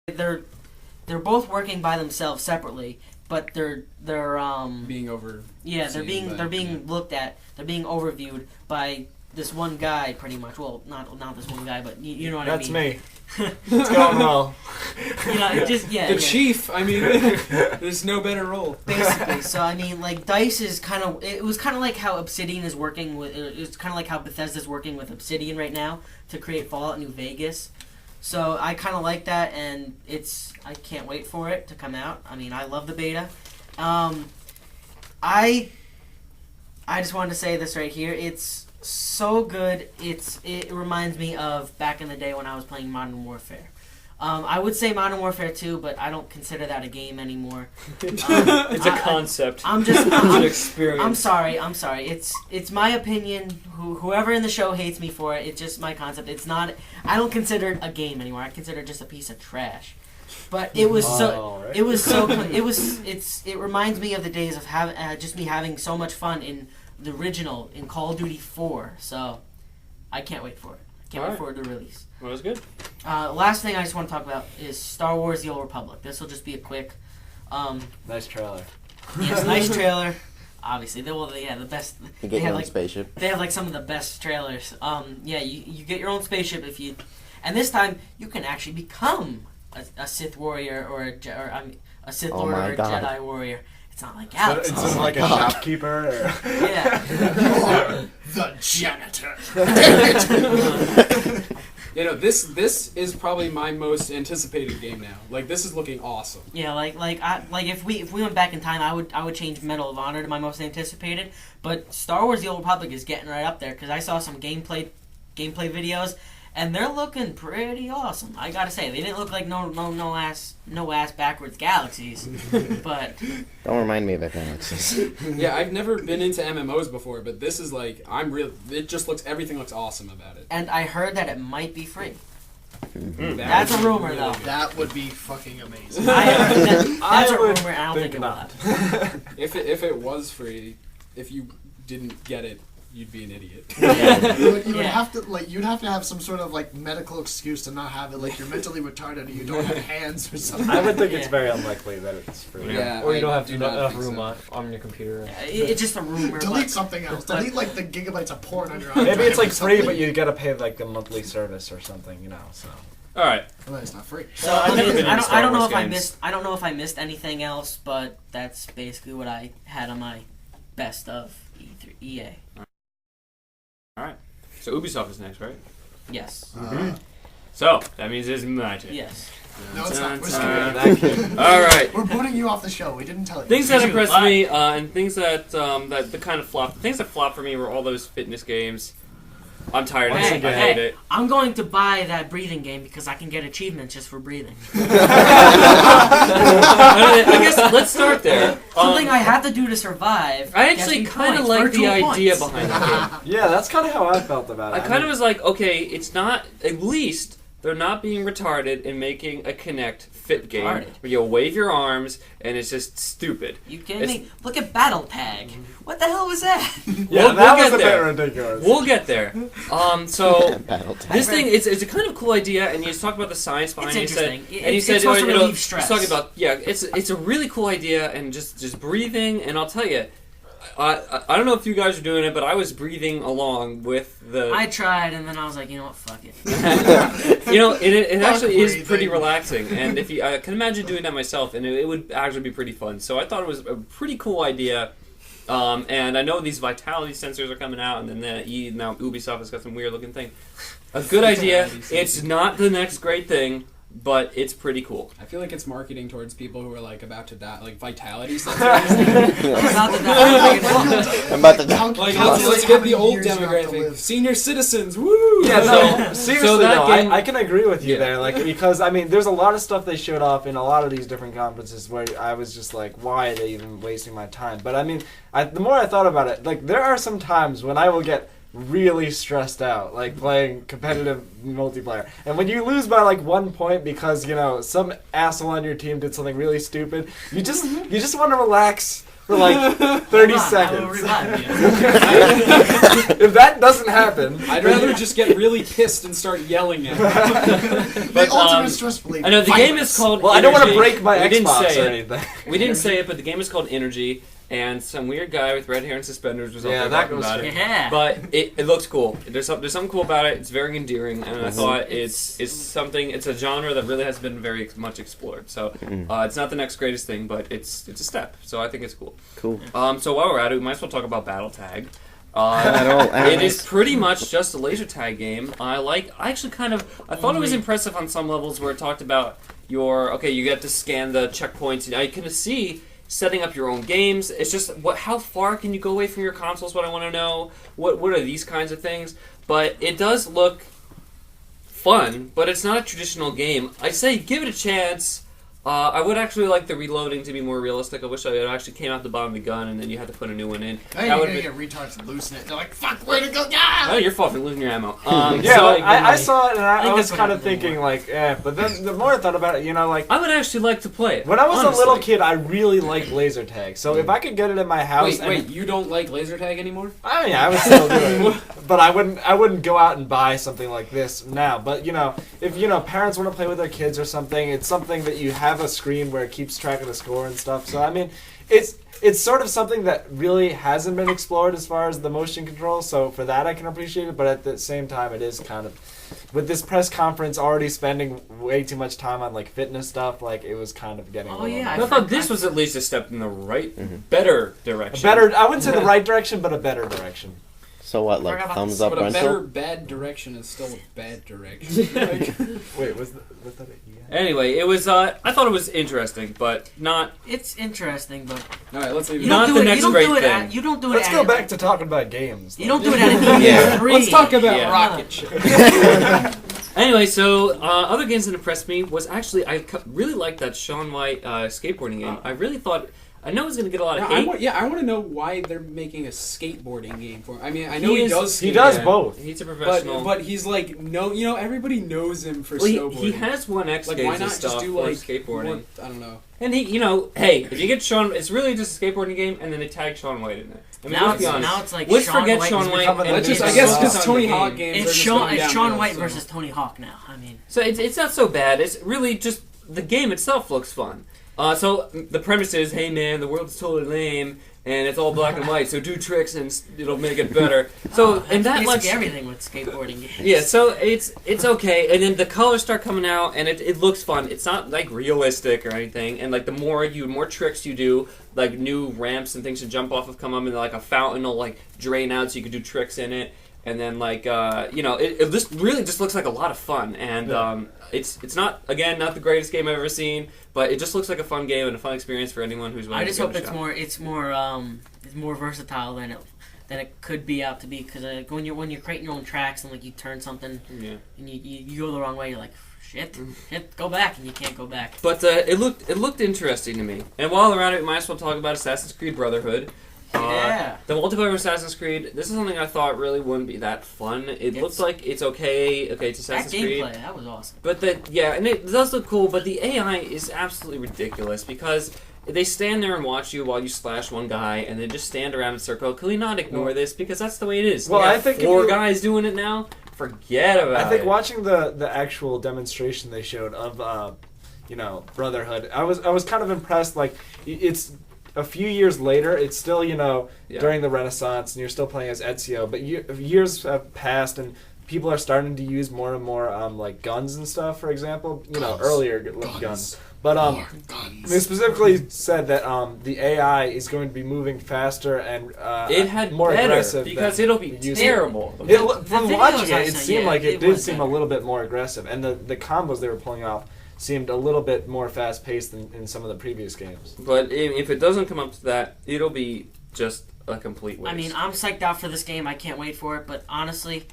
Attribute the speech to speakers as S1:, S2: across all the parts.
S1: they're both working by themselves separately, but they're
S2: being over.
S1: Yeah, they're being looked at. They're being overviewed by this one guy, pretty much. Well, not this one guy, but you know what I mean.
S3: That's me. It's going well.
S1: The
S2: chief. I mean, there's no better role.
S1: Basically, so I mean, like DICE is it was kind of like how Obsidian is working with. It's kind of like how Bethesda's working with Obsidian right now to create Fallout New Vegas. So I kind of like that, and I can't wait for it to come out. I mean, I love the beta. I just wanted to say this right here. It's so good. It reminds me of back in the day when I was playing Modern Warfare. I would say Modern Warfare 2, but I don't consider that a game anymore.
S4: It's a concept.
S1: It's
S4: an experience.
S1: I'm sorry. It's my opinion. Whoever in the show hates me for it, it's just my concept. It's not. I don't consider it a game anymore. I consider it just a piece of trash. But it was It reminds me of the days of just me having so much fun in the original in Call of Duty 4. So I can't wait for it. Can't wait for it to release.
S4: Well, that's good.
S1: Last thing I just want to talk about is Star Wars: The Old Republic. This will just be a quick.
S3: Nice trailer.
S1: Yes, nice trailer. Obviously, the best.
S5: You get your own spaceship.
S1: They have like some of the best trailers. You get your own spaceship and this time you can actually become a Sith warrior or a Sith Lord or a Jedi warrior. It's not like Alex.
S3: It's like a shopkeeper.
S1: Yeah.
S2: The janitor. This is probably my most anticipated game now. Like, this is looking awesome.
S1: Yeah, if we went back in time, I would change Medal of Honor to my most anticipated. But Star Wars: The Old Republic is getting right up there because I saw some gameplay videos. And they're looking pretty awesome. I gotta say, they didn't look like no ass backwards galaxies, but
S5: don't remind me of galaxies.
S2: Yeah, I've never been into MMOs before, but this is like everything looks awesome about it.
S1: And I heard that it might be free.
S5: Mm-hmm.
S1: That's a rumor, though.
S6: That would be fucking amazing.
S1: That's a rumor. I don't think about it.
S2: If it was free, if you didn't get it, you'd be an idiot.
S6: You'd have to have some sort of like medical excuse to not have it. Like you're mentally retarded and you don't have hands or something.
S3: I would think it's very unlikely that it's free.
S4: Yeah, or you don't have enough room on your computer.
S1: It's just a rumor.
S6: Delete something else. Delete like the gigabytes of porn on your iPhone.
S3: Maybe it's like free, but you gotta pay like a monthly service or something, So.
S4: All right.
S6: Well, it's not free.
S1: So I don't know if I missed anything else, but that's basically what I had on my best of EA.
S4: All right. So Ubisoft is next, right?
S1: Yes.
S4: So that means it's my turn.
S1: Yes.
S6: No, it's not. We're skipping.
S4: All right.
S6: We're booting you off the show. We didn't tell you.
S4: Things that impressed me, and things that that kind of flopped. Things that flopped for me were all those fitness games. I'm tired of it. I hate it.
S1: I'm going to buy that breathing game because I can get achievements just for breathing.
S4: I guess let's start there.
S1: Something I have to do to survive.
S4: I actually kind of like the idea behind the game.
S3: Yeah, that's kind of how I felt about it.
S4: I kind of was like, okay, it's not, at least they're not being retarded in making a Kinect fit game where you wave your arms and it's just stupid.
S1: You kidding me? Look at Battle Tag. What the hell was that?
S3: Yeah, that was a bit ridiculous.
S4: We'll get there. So this thing, it's a kind of cool idea, and you just talk about the science behind it.
S1: It's interesting.
S4: It's
S1: supposed to relieve stress.
S4: Talking about it's a really cool idea, and just breathing. And I'll tell you, I don't know if you guys are doing it, but I was breathing along with the.
S1: I tried, and then I was like, you know what, fuck it.
S4: It actually is pretty relaxing, and if I can imagine doing that myself, and it would actually be pretty fun. So I thought it was a pretty cool idea. And I know these vitality sensors are coming out, and then now Ubisoft has got some weird looking thing. A good idea. It's not the next great thing, but it's pretty cool.
S2: I feel like it's marketing towards people who are like about to die, like vitality sensors.
S5: I'm about to die.
S2: Like, let's get the old demographic, senior citizens. Woo!
S3: Yeah, no, seriously
S4: so
S3: though,
S4: game,
S3: I can agree with you there, like because I mean, there's a lot of stuff they showed off in a lot of these different conferences where I was just like, why are they even wasting my time? But I mean, the more I thought about it, like there are some times when I will get really stressed out, like playing competitive multiplayer. And when you lose by like 1 point because, some asshole on your team did something really stupid, you just want to relax for like 30
S1: Hold on, I will
S3: seconds.
S1: revive you.
S3: If that doesn't happen,
S2: I'd rather just get really pissed and start yelling at him.
S6: The ultimate stress relief.
S4: I know the game
S6: Violence.
S4: is called.
S3: well, I don't want to
S4: Energy.
S3: break my
S4: We didn't
S3: Xbox
S4: say
S3: or
S4: it.
S3: anything.
S4: We didn't say it, but the game is called Energy, and some weird guy with red hair and suspenders was up
S3: Yeah,
S4: there
S3: that
S4: talking
S3: goes
S4: about
S3: straight.
S4: it.
S1: Yeah.
S4: But it looks cool. There's something cool about it. It's very endearing, and I thought it's something. It's a genre that really has been very much explored. So it's not the next greatest thing, but it's a step. So I think it's cool.
S5: Cool.
S4: So while we're at it, we might as well talk about Battle Tag.
S5: I
S4: It is pretty much just a laser tag game. I thought it was impressive on some levels where it talked about you get to scan the checkpoints, and I can see setting up your own games. It's just how far can you go away from your consoles? What I want to know. What are these kinds of things? But it does look fun, but it's not a traditional game. I say give it a chance. I would actually like the reloading to be more realistic. I wish it actually came out the bottom of the gun and then you had to put a new one in.
S6: Hey,
S4: That
S6: you're
S4: would
S6: gonna
S4: be.
S6: get retards to loosen it. They're like, fuck, where'd it go? Yeah!
S4: Oh, you're fucking losing your ammo.
S3: Yeah,
S4: so
S3: I saw it and I
S1: think
S3: was
S1: that's what
S3: kind of
S1: happened
S3: thinking like, but then the more I thought about it, like
S4: I would actually like to play it.
S3: when I was
S4: honestly.
S3: a little kid, I really liked laser tag. So if I could get it in my house,
S2: Wait, you don't like laser tag anymore?
S3: I mean, I would still do it, but I wouldn't go out and buy something like this now. But if parents want to play with their kids or something, it's something that you have a screen where it keeps track of the score and stuff. So I mean, it's sort of something that really hasn't been explored as far as the motion control. So for that, I can appreciate it. But at the same time, it is kind of with this press conference already spending way too much time on like fitness stuff. Like it was kind of getting.
S1: Oh,
S3: a little
S1: yeah,
S4: I thought this was at least a step in the right, better direction.
S3: better. I wouldn't say the right direction, but a better direction.
S5: So what, like
S1: Forgot about
S5: thumbs
S1: this.
S5: up
S2: But a better
S5: rental?
S2: bad direction is still a bad direction. Like,
S3: Wait, was that it? Yeah.
S4: Anyway, it was. I thought it was interesting, but not.
S1: It's interesting, but
S2: all right, let's leave
S1: you
S2: it.
S4: Not
S1: don't
S4: the
S1: do it.
S4: next
S1: You don't
S4: great
S1: do it.
S4: thing.
S1: You don't do it.
S3: Let's
S1: at
S3: go back to talking about games.
S1: You don't do it at
S5: Yeah.
S1: E3.
S2: Let's talk about
S4: Yeah.
S2: rocket ship.
S4: Anyway, so other games that impressed me was actually I really liked that Shaun White skateboarding game. I really thought. I know it's going to get a lot of hate.
S2: I want to know why they're making a skateboarding game for him. I mean, I know
S4: He
S2: he
S4: is-
S2: does.
S3: He
S2: skate,
S3: does
S4: Yeah.
S3: both.
S4: He's a professional.
S2: but he's like everybody knows him for
S4: Well,
S2: snowboarding.
S4: he has won X
S2: like
S4: Games
S2: why
S4: and
S2: not
S4: stuff
S2: just do
S4: for
S2: like
S4: skateboarding.
S2: more, I don't know.
S4: And hey, if you get Shaun, it's really just a skateboarding game, and then they tag Shaun White in it. I mean,
S1: Now
S4: let's be
S1: it's-
S4: honest.
S1: now it's like
S4: let's
S1: Shaun
S4: forget
S1: White
S4: Shaun
S1: is
S4: White.
S1: becoming
S4: and
S2: Let's just, I
S4: focus
S2: guess
S4: on
S2: because
S4: the
S2: Tony
S4: game.
S2: Hawk games
S1: It's
S2: are just
S1: Shaun.
S2: going
S1: It's Shaun
S2: downhill,
S1: White
S2: so-
S1: versus Tony Hawk now. I mean,
S4: So it's not so bad. It's really just the game itself looks fun. So the premise is, hey man, the world's totally lame, and it's all black and white. So do tricks, and it'll make it better. So and that
S1: basically
S4: lets
S1: everything with skateboarding games.
S4: yeah. So it's okay, and then the colors start coming out, and it looks fun. It's not like realistic or anything, and like the more tricks you do, like new ramps and things to jump off of come up, and like a fountain will like drain out, so you can do tricks in it. And then it just really just looks like a lot of fun, and it's not the greatest game I've ever seen, but it just looks like a fun game and a fun experience for anyone who's willing
S1: I
S4: to
S1: just
S4: give
S1: hope
S4: it a
S1: it's
S4: shot.
S1: more versatile than it could be out to be. Because when you're creating your own tracks and like you turn something
S4: Yeah.
S1: and you go the wrong way, you're like shit, go back, and you can't go back.
S4: But it looked interesting to me. And while we're at it, we might as well talk about Assassin's Creed Brotherhood.
S1: Yeah.
S4: The multiplayer of Assassin's Creed. This is something I thought really wouldn't be that fun. It looks like it's okay. Okay, it's
S1: That
S4: Assassin's Creed.
S1: gameplay, that was awesome.
S4: But and it does look cool, but the AI is absolutely ridiculous because they stand there and watch you while you slash one guy and then just stand around in a circle. Can we not ignore this? Because that's the way it is.
S3: Well,
S4: We
S3: I
S4: have
S3: think if
S4: 4
S3: you-
S4: guys doing it now. Forget about it.
S3: I think watching the actual demonstration they showed of Brotherhood, I was kind of impressed. Like it's a few years later, it's still during the Renaissance, and you're still playing as Ezio. But years have passed, and people are starting to use more and more like guns and stuff. For example, earlier guns. But they specifically said that the AI is going to be moving faster and
S4: it had
S3: more
S4: better
S3: aggressive
S4: because
S3: than
S4: it'll be
S3: used to.
S4: terrible.
S3: From
S1: videos
S3: watching
S1: I
S3: it
S1: saw,
S3: seemed
S1: yeah,
S3: like it
S1: it
S3: did
S1: was
S3: seem
S1: better.
S3: a little bit more aggressive, and the combos they were pulling off seemed a little bit more fast paced than in some of the previous games.
S4: But if it doesn't come up to that, it'll be just a complete waste.
S1: I mean, I'm psyched out for this game. I can't wait for it. But honestly,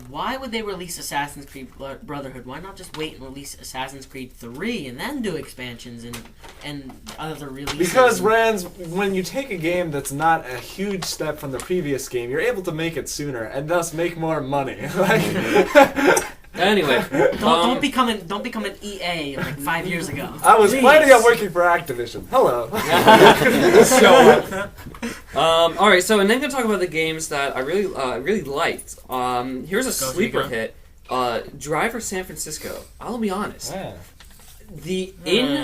S1: why would they release Assassin's Creed Brotherhood? Why not just wait and release Assassin's Creed 3 and then do expansions and other releases?
S3: Because Rans, when you take a game that's not a huge step from the previous game, you're able to make it sooner and thus make more money.
S4: Anyway,
S1: Don't become an EA like 5 years ago.
S3: I was
S1: Please.
S3: planning on working for Activision. Hello.
S4: all right, so and then I'm gonna talk about the games that I really liked. Here's a sleeper
S1: Chico.
S4: hit. Driver San Francisco. I'll be honest.
S3: Yeah.
S4: The in